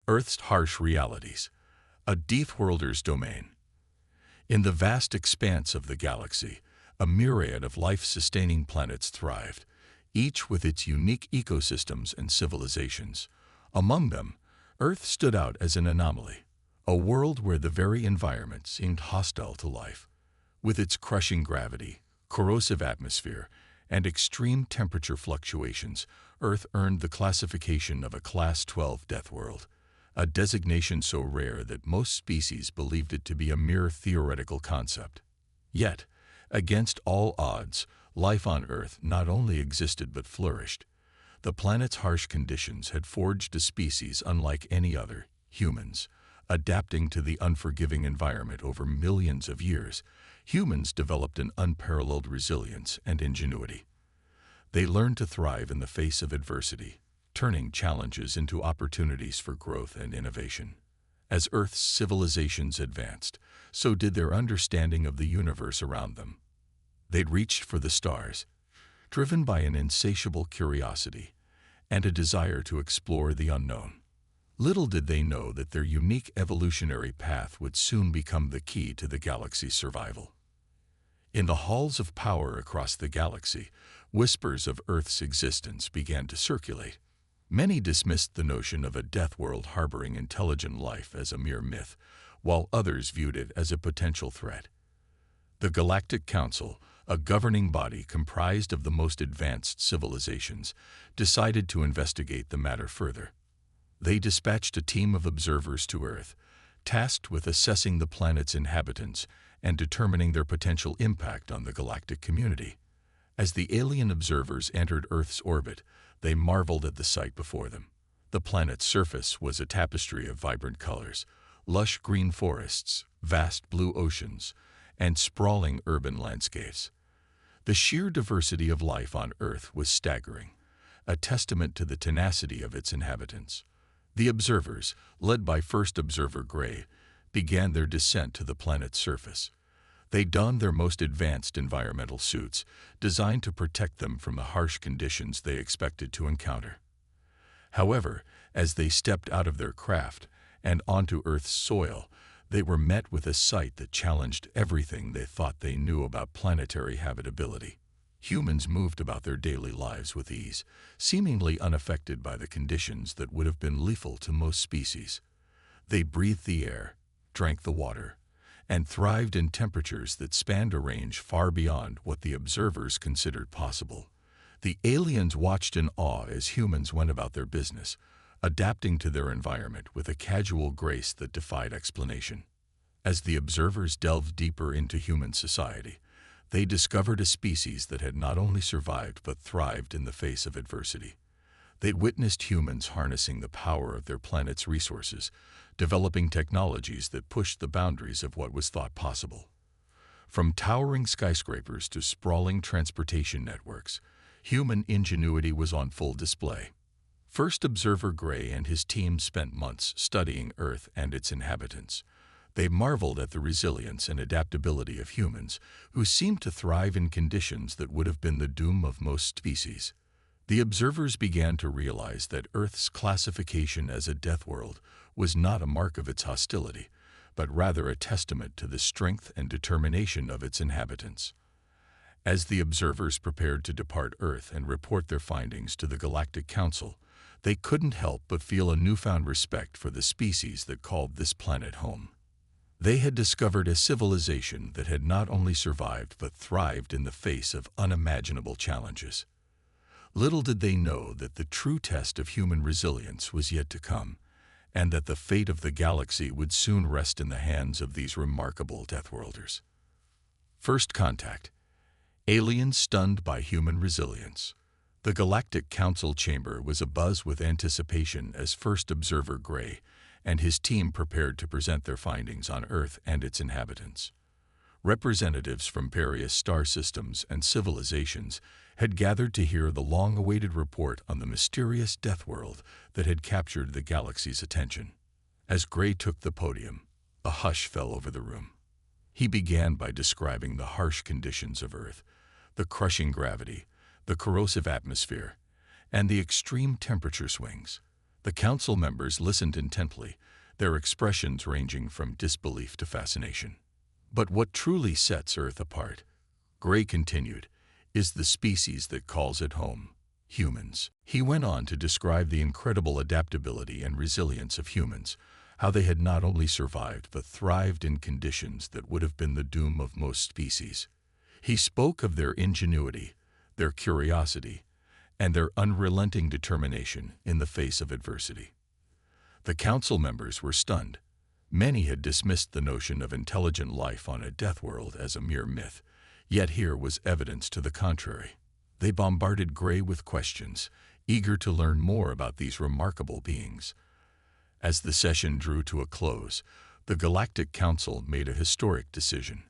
Earth's harsh realities, a Deathworlders domain. In the vast expanse of the galaxy, a myriad of life-sustaining planets thrived, each with its unique ecosystems and civilizations. Among them, Earth stood out as an anomaly, a world where the very environment seemed hostile to life. With its crushing gravity, corrosive atmosphere, and extreme temperature fluctuations, Earth earned the classification of a Class 12 death world, a designation so rare that most species believed it to be a mere theoretical concept. Yet, against all odds, life on Earth not only existed but flourished. The planet's harsh conditions had forged a species unlike any other, humans. Adapting to the unforgiving environment over millions of years, humans developed an unparalleled resilience and ingenuity. They learned to thrive in the face of adversity, turning challenges into opportunities for growth and innovation. As Earth's civilizations advanced, so did their understanding of the universe around them. They'd reached for the stars, driven by an insatiable curiosity and a desire to explore the unknown. Little did they know that their unique evolutionary path would soon become the key to the galaxy's survival. In the halls of power across the galaxy, whispers of Earth's existence began to circulate. Many dismissed the notion of a death world harboring intelligent life as a mere myth, while others viewed it as a potential threat. The Galactic Council, a governing body comprised of the most advanced civilizations, decided to investigate the matter further. They dispatched a team of observers to Earth, tasked with assessing the planet's inhabitants and determining their potential impact on the galactic community. As the alien observers entered Earth's orbit, they marveled at the sight before them. The planet's surface was a tapestry of vibrant colors, lush green forests, vast blue oceans, and sprawling urban landscapes. The sheer diversity of life on Earth was staggering, a testament to the tenacity of its inhabitants. The observers, led by First Observer Gray, began their descent to the planet's surface. They donned their most advanced environmental suits, designed to protect them from the harsh conditions they expected to encounter. However, as they stepped out of their craft and onto Earth's soil, they were met with a sight that challenged everything they thought they knew about planetary habitability. Humans moved about their daily lives with ease, seemingly unaffected by the conditions that would have been lethal to most species. They breathed the air, drank the water, and thrived in temperatures that spanned a range far beyond what the observers considered possible. The aliens watched in awe as humans went about their business, adapting to their environment with a casual grace that defied explanation. As the observers delved deeper into human society, they discovered a species that had not only survived but thrived in the face of adversity. They'd witnessed humans harnessing the power of their planet's resources, developing technologies that pushed the boundaries of what was thought possible. From towering skyscrapers to sprawling transportation networks, human ingenuity was on full display. First Observer Gray and his team spent months studying Earth and its inhabitants. They marveled at the resilience and adaptability of humans, who seemed to thrive in conditions that would have been the doom of most species. The observers began to realize that Earth's classification as a death world was not a mark of its hostility, but rather a testament to the strength and determination of its inhabitants. As the observers prepared to depart Earth and report their findings to the Galactic Council, they couldn't help but feel a newfound respect for the species that called this planet home. They had discovered a civilization that had not only survived but thrived in the face of unimaginable challenges. Little did they know that the true test of human resilience was yet to come, and that the fate of the galaxy would soon rest in the hands of these remarkable Deathworlders. First contact. Aliens stunned by human resilience. The Galactic Council chamber was abuzz with anticipation as First Observer Gray and his team prepared to present their findings on Earth and its inhabitants. Representatives from various star systems and civilizations had gathered to hear the long-awaited report on the mysterious death world that had captured the galaxy's attention. As Gray took the podium, a hush fell over the room. He began by describing the harsh conditions of Earth, the crushing gravity, the corrosive atmosphere, and the extreme temperature swings. The council members listened intently, their expressions ranging from disbelief to fascination. But what truly sets Earth apart, Gray continued, is the species that calls it home, humans. He went on to describe the incredible adaptability and resilience of humans, how they had not only survived but thrived in conditions that would have been the doom of most species. He spoke of their ingenuity, their curiosity, and their unrelenting determination in the face of adversity. The council members were stunned. Many had dismissed the notion of intelligent life on a death world as a mere myth, yet here was evidence to the contrary. They bombarded Gray with questions, eager to learn more about these remarkable beings. As the session drew to a close, the Galactic Council made a historic decision.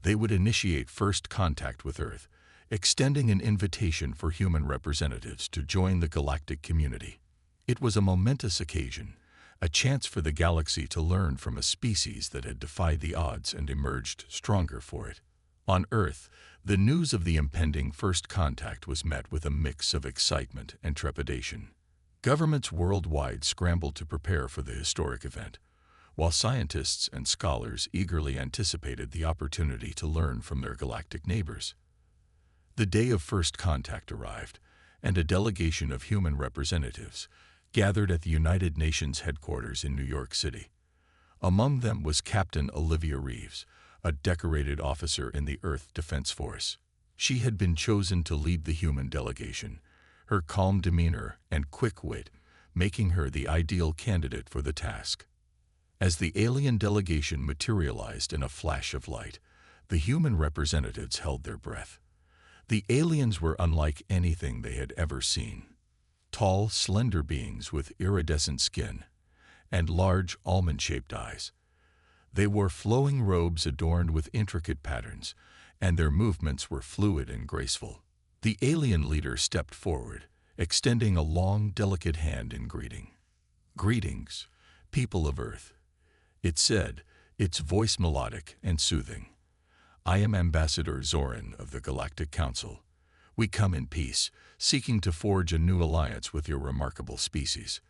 They would initiate first contact with Earth, extending an invitation for human representatives to join the galactic community. It was a momentous occasion, a chance for the galaxy to learn from a species that had defied the odds and emerged stronger for it. On Earth, the news of the impending first contact was met with a mix of excitement and trepidation. Governments worldwide scrambled to prepare for the historic event, while scientists and scholars eagerly anticipated the opportunity to learn from their galactic neighbors. The day of first contact arrived, and a delegation of human representatives gathered at the United Nations headquarters in New York City. Among them was Captain Olivia Reeves, a decorated officer in the Earth Defense Force. She had been chosen to lead the human delegation, her calm demeanor and quick wit making her the ideal candidate for the task. As the alien delegation materialized in a flash of light, the human representatives held their breath. The aliens were unlike anything they had ever seen. Tall, slender beings with iridescent skin and large, almond-shaped eyes. They wore flowing robes adorned with intricate patterns, and their movements were fluid and graceful. The alien leader stepped forward, extending a long, delicate hand in greeting. "Greetings, people of Earth," it said, its voice melodic and soothing. "I am Ambassador Zoran of the Galactic Council. We come in peace, seeking to forge a new alliance with your remarkable species."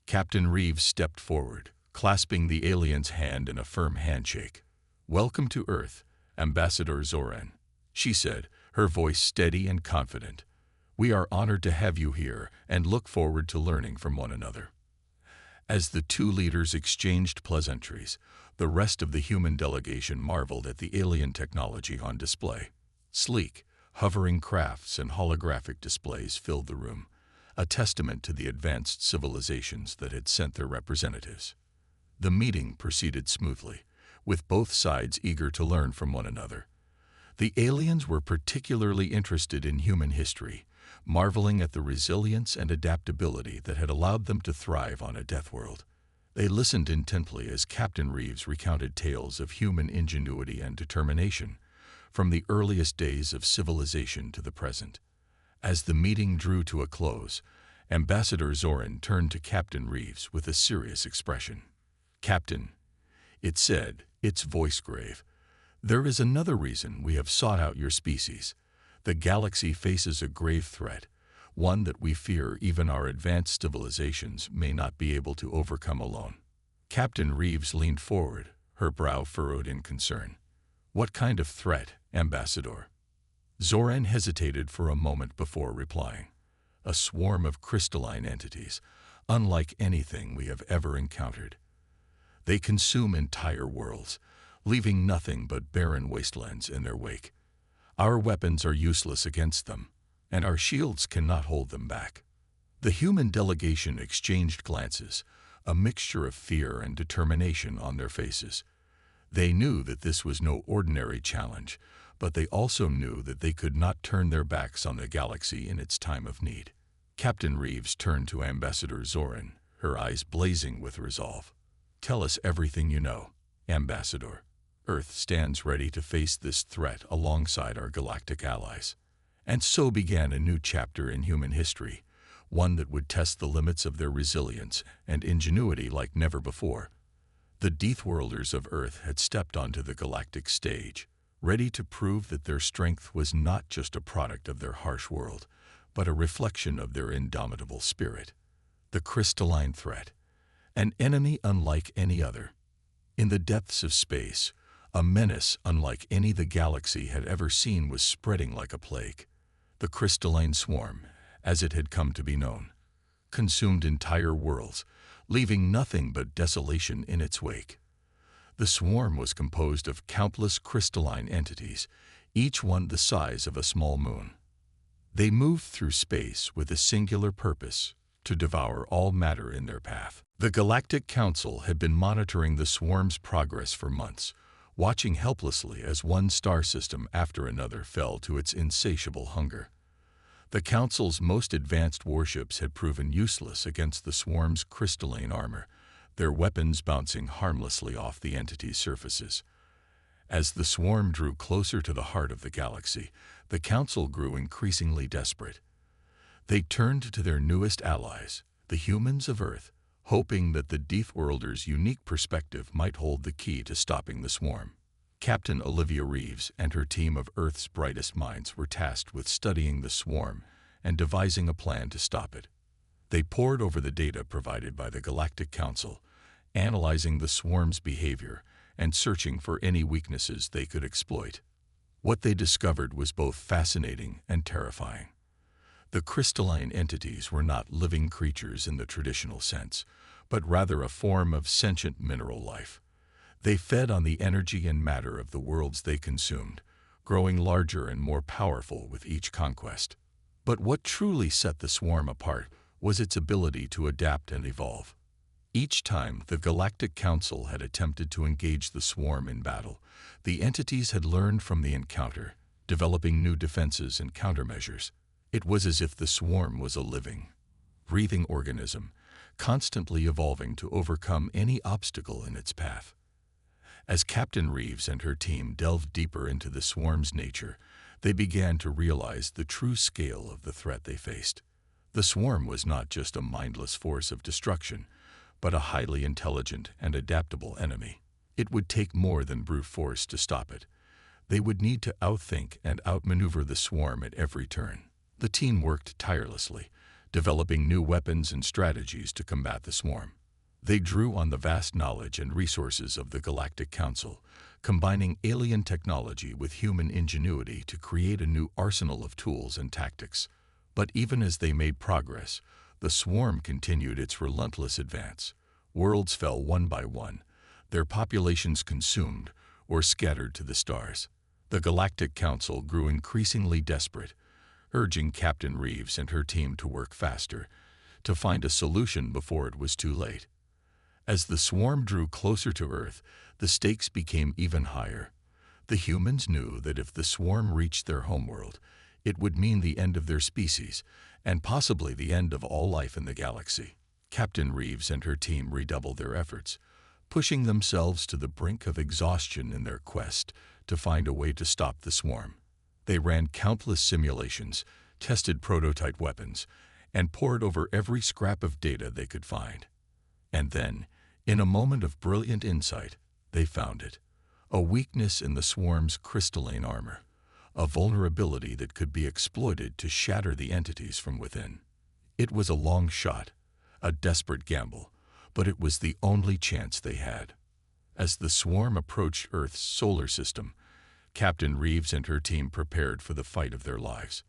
Captain Reeves stepped forward, clasping the alien's hand in a firm handshake. "Welcome to Earth, Ambassador Zoran," she said, her voice steady and confident. "We are honored to have you here and look forward to learning from one another." As the two leaders exchanged pleasantries, the rest of the human delegation marveled at the alien technology on display. Sleek, hovering crafts and holographic displays filled the room, a testament to the advanced civilizations that had sent their representatives. The meeting proceeded smoothly, with both sides eager to learn from one another. The aliens were particularly interested in human history, marveling at the resilience and adaptability that had allowed them to thrive on a death world. They listened intently as Captain Reeves recounted tales of human ingenuity and determination, from the earliest days of civilization to the present. As the meeting drew to a close, Ambassador Zoran turned to Captain Reeves with a serious expression. "Captain," it said, its voice grave, "there is another reason we have sought out your species. The galaxy faces a grave threat, one that we fear even our advanced civilizations may not be able to overcome alone." Captain Reeves leaned forward, her brow furrowed in concern. "What kind of threat, Ambassador?" Zoran hesitated for a moment before replying. "A swarm of crystalline entities, unlike anything we have ever encountered. They consume entire worlds, leaving nothing but barren wastelands in their wake. Our weapons are useless against them, and our shields cannot hold them back." The human delegation exchanged glances, a mixture of fear and determination on their faces. They knew that this was no ordinary challenge, but they also knew that they could not turn their backs on the galaxy in its time of need. Captain Reeves turned to Ambassador Zoran, her eyes blazing with resolve. "Tell us everything you know, Ambassador. Earth stands ready to face this threat alongside our galactic allies." And so began a new chapter in human history, one that would test the limits of their resilience and ingenuity like never before. The Deathworlders of Earth had stepped onto the galactic stage, ready to prove that their strength was not just a product of their harsh world, but a reflection of their indomitable spirit. The crystalline threat, an enemy unlike any other. In the depths of space, a menace unlike any the galaxy had ever seen was spreading like a plague. The crystalline swarm, as it had come to be known, consumed entire worlds, leaving nothing but desolation in its wake. The swarm was composed of countless crystalline entities, each one the size of a small moon. They moved through space with a singular purpose: to devour all matter in their path. The Galactic Council had been monitoring the swarm's progress for months, watching helplessly as one star system after another fell to its insatiable hunger. The Council's most advanced warships had proven useless against the swarm's crystalline armor, their weapons bouncing harmlessly off the entity's surfaces. As the swarm drew closer to the heart of the galaxy, the Council grew increasingly desperate. They turned to their newest allies, the humans of Earth, hoping that the Deathworlders' unique perspective might hold the key to stopping the swarm. Captain Olivia Reeves and her team of Earth's brightest minds were tasked with studying the swarm and devising a plan to stop it. They pored over the data provided by the Galactic Council, analyzing the swarm's behavior and searching for any weaknesses they could exploit. What they discovered was both fascinating and terrifying. The crystalline entities were not living creatures in the traditional sense, but rather a form of sentient mineral life. They fed on the energy and matter of the worlds they consumed, growing larger and more powerful with each conquest. But what truly set the swarm apart was its ability to adapt and evolve. Each time the Galactic Council had attempted to engage the swarm in battle, the entities had learned from the encounter, developing new defenses and countermeasures. It was as if the swarm was a living, breathing organism, constantly evolving to overcome any obstacle in its path. As Captain Reeves and her team delved deeper into the swarm's nature, they began to realize the true scale of the threat they faced. The swarm was not just a mindless force of destruction, but a highly intelligent and adaptable enemy. It would take more than brute force to stop it. They would need to outthink and outmaneuver the swarm at every turn. The team worked tirelessly, developing new weapons and strategies to combat the swarm. They drew on the vast knowledge and resources of the Galactic Council, combining alien technology with human ingenuity to create a new arsenal of tools and tactics. But even as they made progress, the swarm continued its relentless advance. Worlds fell one by one, their populations consumed or scattered to the stars. The Galactic Council grew increasingly desperate, urging Captain Reeves and her team to work faster, to find a solution before it was too late. As the swarm drew closer to Earth, the stakes became even higher. The humans knew that if the swarm reached their homeworld, it would mean the end of their species, and possibly the end of all life in the galaxy. Captain Reeves and her team redoubled their efforts, pushing themselves to the brink of exhaustion in their quest to find a way to stop the swarm. They ran countless simulations, tested prototype weapons, and pored over every scrap of data they could find. And then, in a moment of brilliant insight, they found it: a weakness in the swarm's crystalline armor, a vulnerability that could be exploited to shatter the entities from within. It was a long shot, a desperate gamble, but it was the only chance they had. As the swarm approached Earth's solar system, Captain Reeves and her team prepared for the fight of their lives.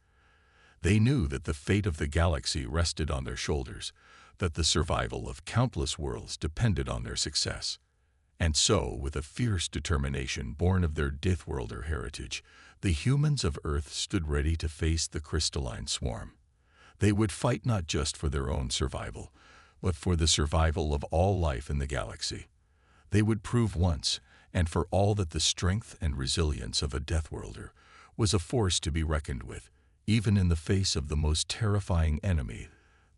They knew that the fate of the galaxy rested on their shoulders, that the survival of countless worlds depended on their success. And so, with a fierce determination born of their Deathworlder heritage, the humans of Earth stood ready to face the crystalline swarm. They would fight not just for their own survival, but for the survival of all life in the galaxy. They would prove once and for all that the strength and resilience of a Deathworlder was a force to be reckoned with, even in the face of the most terrifying enemy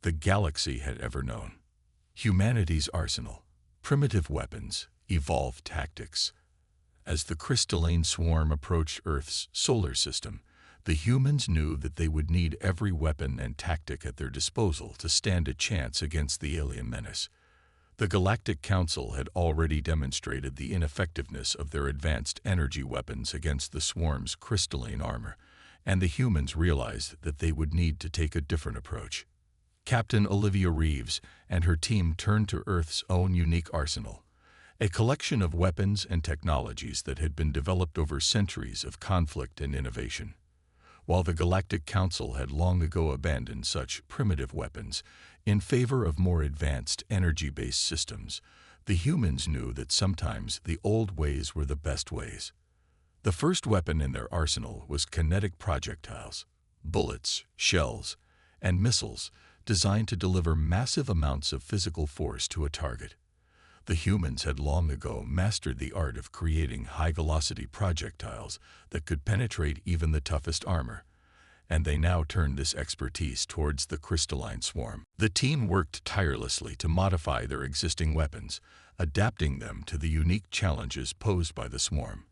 the galaxy had ever known. Humanity's arsenal, primitive weapons, evolved tactics. As the crystalline swarm approached Earth's solar system, the humans knew that they would need every weapon and tactic at their disposal to stand a chance against the alien menace. The Galactic Council had already demonstrated the ineffectiveness of their advanced energy weapons against the swarm's crystalline armor, and the humans realized that they would need to take a different approach. Captain Olivia Reeves and her team turned to Earth's own unique arsenal, a collection of weapons and technologies that had been developed over centuries of conflict and innovation. While the Galactic Council had long ago abandoned such primitive weapons in favor of more advanced energy-based systems, the humans knew that sometimes the old ways were the best ways. The first weapon in their arsenal was kinetic projectiles, bullets, shells, and missiles designed to deliver massive amounts of physical force to a target. The humans had long ago mastered the art of creating high-velocity projectiles that could penetrate even the toughest armor, and they now turned this expertise towards the crystalline swarm. The team worked tirelessly to modify their existing weapons, adapting them to the unique challenges posed by the swarm.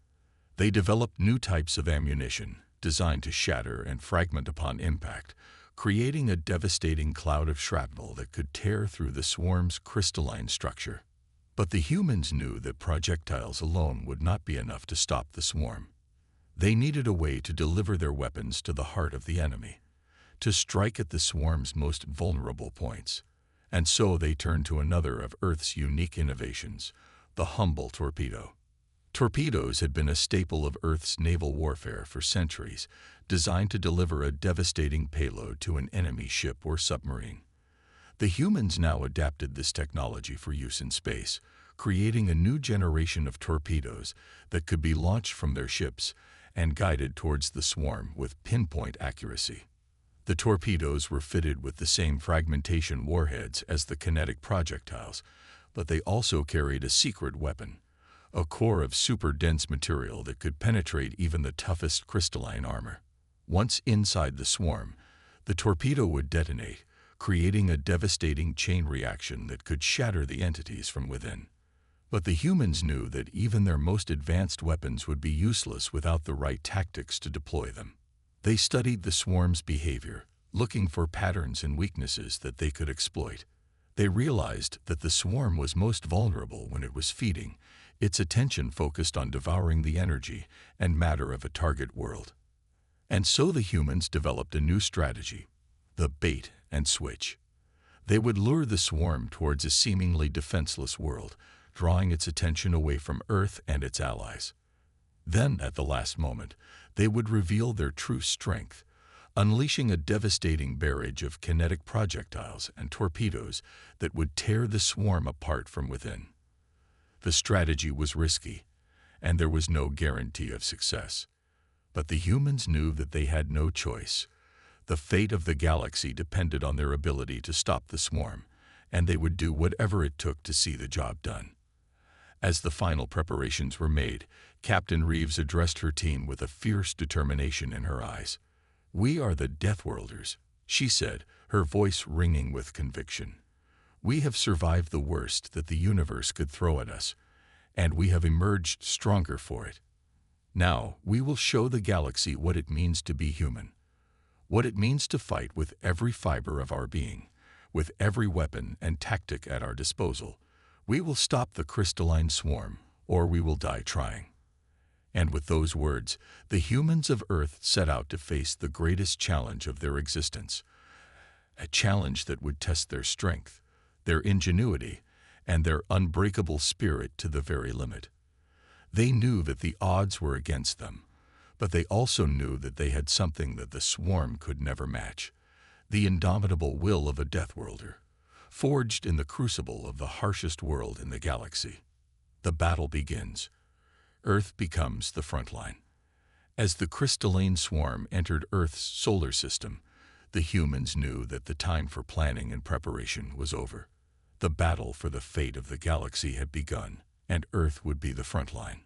They developed new types of ammunition, designed to shatter and fragment upon impact, creating a devastating cloud of shrapnel that could tear through the swarm's crystalline structure. But the humans knew that projectiles alone would not be enough to stop the swarm. They needed a way to deliver their weapons to the heart of the enemy, to strike at the swarm's most vulnerable points. And so they turned to another of Earth's unique innovations, the humble torpedo. Torpedoes had been a staple of Earth's naval warfare for centuries, designed to deliver a devastating payload to an enemy ship or submarine. The humans now adapted this technology for use in space, creating a new generation of torpedoes that could be launched from their ships and guided towards the swarm with pinpoint accuracy. The torpedoes were fitted with the same fragmentation warheads as the kinetic projectiles, but they also carried a secret weapon, a core of super-dense material that could penetrate even the toughest crystalline armor. Once inside the swarm, the torpedo would detonate, creating a devastating chain reaction that could shatter the entities from within. But the humans knew that even their most advanced weapons would be useless without the right tactics to deploy them. They studied the swarm's behavior, looking for patterns and weaknesses that they could exploit. They realized that the swarm was most vulnerable when it was feeding, its attention focused on devouring the energy and matter of a target world. And so the humans developed a new strategy, the bait and switch. They would lure the swarm towards a seemingly defenseless world, drawing its attention away from Earth and its allies. Then, at the last moment, they would reveal their true strength, unleashing a devastating barrage of kinetic projectiles and torpedoes that would tear the swarm apart from within. The strategy was risky, and there was no guarantee of success. But the humans knew that they had no choice. The fate of the galaxy depended on their ability to stop the swarm, and they would do whatever it took to see the job done. As the final preparations were made, Captain Reeves addressed her team with a fierce determination in her eyes. "We are the Deathworlders," she said, her voice ringing with conviction. "We have survived the worst that the universe could throw at us, and we have emerged stronger for it. Now, we will show the galaxy what it means to be human, what it means to fight with every fiber of our being, with every weapon and tactic at our disposal. We will stop the crystalline swarm, or we will die trying." And with those words, the humans of Earth set out to face the greatest challenge of their existence, a challenge that would test their strength, their ingenuity, and their unbreakable spirit to the very limit. They knew that the odds were against them, but they also knew that they had something that the swarm could never match, the indomitable will of a Deathworlder, forged in the crucible of the harshest world in the galaxy. The battle begins. Earth becomes the front line. As the crystalline swarm entered Earth's solar system, the humans knew that the time for planning and preparation was over. The battle for the fate of the galaxy had begun, and Earth would be the front line.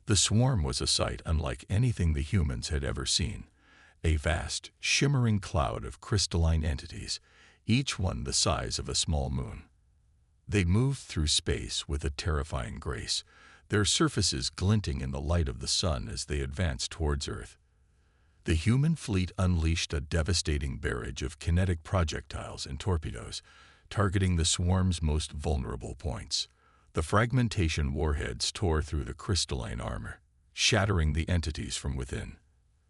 The swarm was a sight unlike anything the humans had ever seen, a vast, shimmering cloud of crystalline entities, each one the size of a small moon. They moved through space with a terrifying grace, their surfaces glinting in the light of the sun as they advanced towards Earth. The human fleet unleashed a devastating barrage of kinetic projectiles and torpedoes, targeting the swarm's most vulnerable points. The fragmentation warheads tore through the crystalline armor, shattering the entities from within.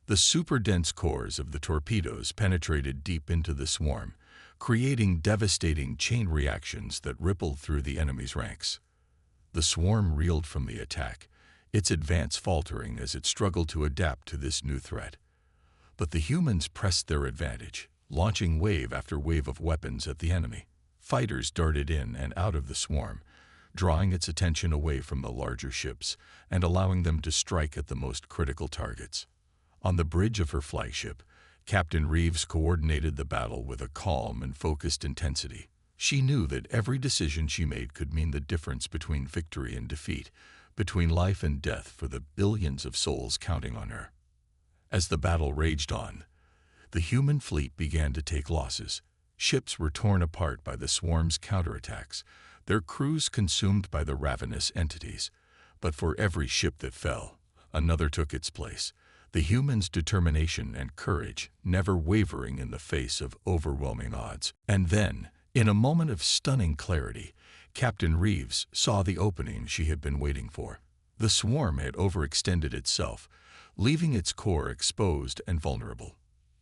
The super-dense cores of the torpedoes penetrated deep into the swarm, creating devastating chain reactions that rippled through the enemy's ranks. The swarm reeled from the attack, its advance faltering as it struggled to adapt to this new threat. But the humans pressed their advantage, launching wave after wave of weapons at the enemy. Fighters darted in and out of the swarm, drawing its attention away from the larger ships and allowing them to strike at the most critical targets. On the bridge of her flagship, Captain Reeves coordinated the battle with a calm and focused intensity. She knew that every decision she made could mean the difference between victory and defeat, between life and death for the billions of souls counting on her. As the battle raged on, the human fleet began to take losses. Ships were torn apart by the swarm's counterattacks, their crews consumed by the ravenous entities. But for every ship that fell, another took its place, the humans' determination and courage never wavering in the face of overwhelming odds. And then, in a moment of stunning clarity, Captain Reeves saw the opening she had been waiting for. The swarm had overextended itself, leaving its core exposed and vulnerable.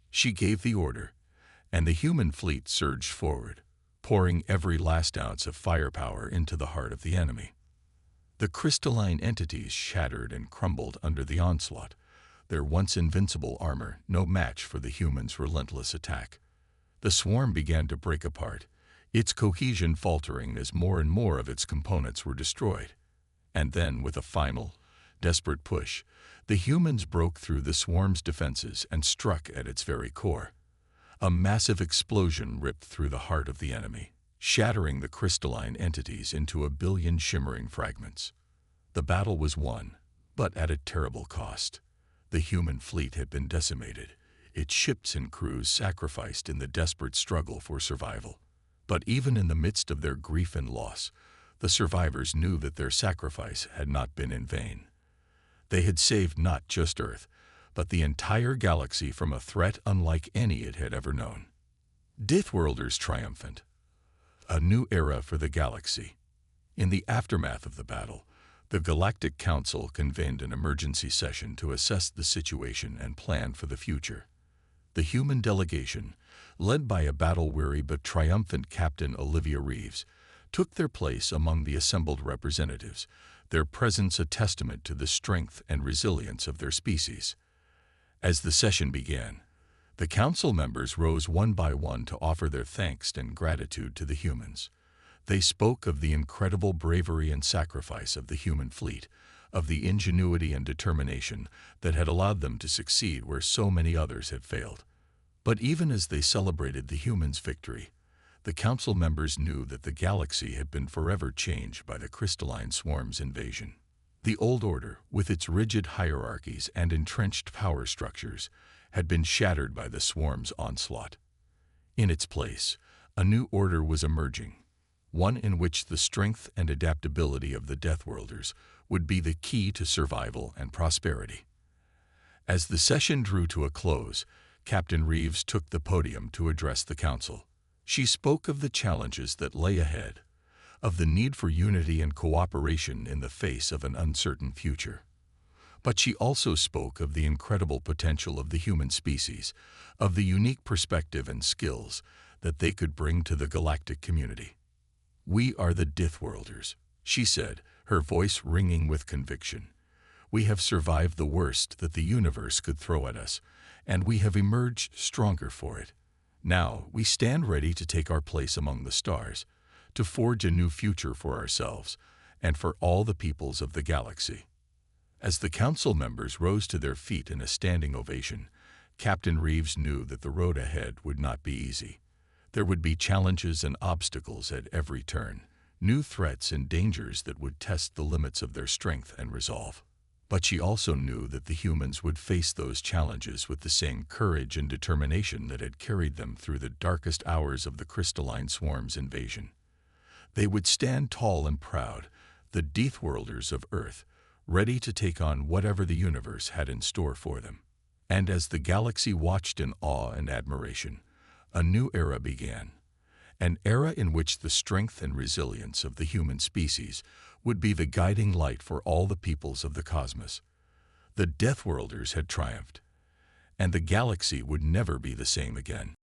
She gave the order, and the human fleet surged forward, pouring every last ounce of firepower into the heart of the enemy. The crystalline entities shattered and crumbled under the onslaught, their once invincible armor no match for the humans' relentless attack. The swarm began to break apart, its cohesion faltering as more and more of its components were destroyed. And then, with a final, desperate push, the humans broke through the swarm's defenses and struck at its very core. A massive explosion ripped through the heart of the enemy, shattering the crystalline entities into a billion shimmering fragments. The battle was won, but at a terrible cost. The human fleet had been decimated, its ships and crews sacrificed in the desperate struggle for survival. But even in the midst of their grief and loss, the survivors knew that their sacrifice had not been in vain. They had saved not just Earth, but the entire galaxy from a threat unlike any it had ever known. Deathworlders triumphant. A new era for the galaxy. In the aftermath of the battle, the Galactic Council convened an emergency session to assess the situation and plan for the future. The human delegation, led by a battle-weary but triumphant Captain Olivia Reeves, took their place among the assembled representatives, their presence a testament to the strength and resilience of their species. As the session began, the council members rose one by one to offer their thanks and gratitude to the humans. They spoke of the incredible bravery and sacrifice of the human fleet, of the ingenuity and determination that had allowed them to succeed where so many others had failed. But even as they celebrated the humans' victory, the council members knew that the galaxy had been forever changed by the crystalline swarm's invasion. The old order, with its rigid hierarchies and entrenched power structures, had been shattered by the swarm's onslaught. In its place, a new order was emerging, one in which the strength and adaptability of the Deathworlders would be the key to survival and prosperity. As the session drew to a close, Captain Reeves took the podium to address the council. She spoke of the challenges that lay ahead, of the need for unity and cooperation in the face of an uncertain future. But she also spoke of the incredible potential of the human species, of the unique perspective and skills that they could bring to the galactic community. "We are the Deathworlders," she said, her voice ringing with conviction. "We have survived the worst that the universe could throw at us, and we have emerged stronger for it. Now we stand ready to take our place among the stars, to forge a new future for ourselves and for all the peoples of the galaxy." As the council members rose to their feet in a standing ovation, Captain Reeves knew that the road ahead would not be easy. There would be challenges and obstacles at every turn, new threats and dangers that would test the limits of their strength and resolve. But she also knew that the humans would face those challenges with the same courage and determination that had carried them through the darkest hours of the crystalline swarm's invasion. They would stand tall and proud, the Deathworlders of Earth, ready to take on whatever the universe had in store for them. And as the galaxy watched in awe and admiration, a new era began, an era in which the strength and resilience of the human species would be the guiding light for all the peoples of the cosmos. The Deathworlders had triumphed, and the galaxy would never be the same again.